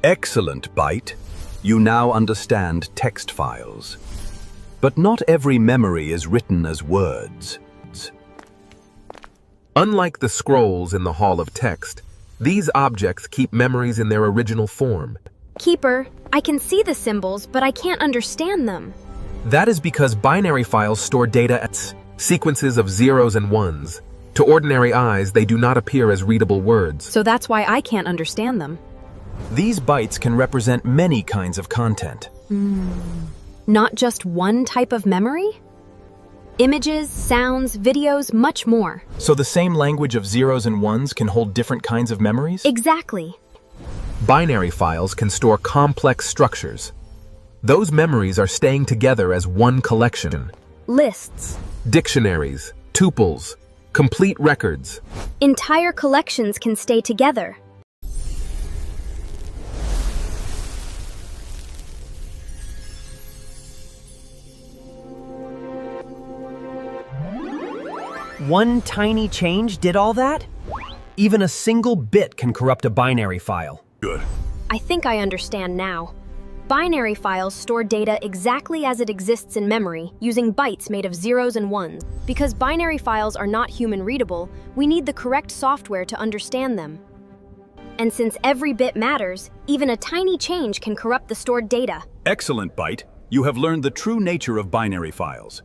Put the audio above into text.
Excellent, Byte. You now understand text files. But not every memory is written as words. Unlike the scrolls in the Hall of Text, these objects keep memories in their original form. Keeper, I can see the symbols, but I can't understand them. That is because binary files store data as sequences of zeros and ones. To ordinary eyes, they do not appear as readable words. So that's why I can't understand them. These bytes can represent many kinds of content. Not just one type of memory? Images, sounds, videos, much more. So the same language of zeros and ones can hold different kinds of memories? Exactly. Binary files can store complex structures. Those memories are staying together as one collection. Lists. Dictionaries, tuples, complete records. Entire collections can stay together. One tiny change did all that? Even a single bit can corrupt a binary file. Good. I think I understand now. Binary files store data exactly as it exists in memory, using bytes made of zeros and ones. Because binary files are not human-readable, we need the correct software to understand them. And since every bit matters, even a tiny change can corrupt the stored data. Excellent, Byte. You have learned the true nature of binary files.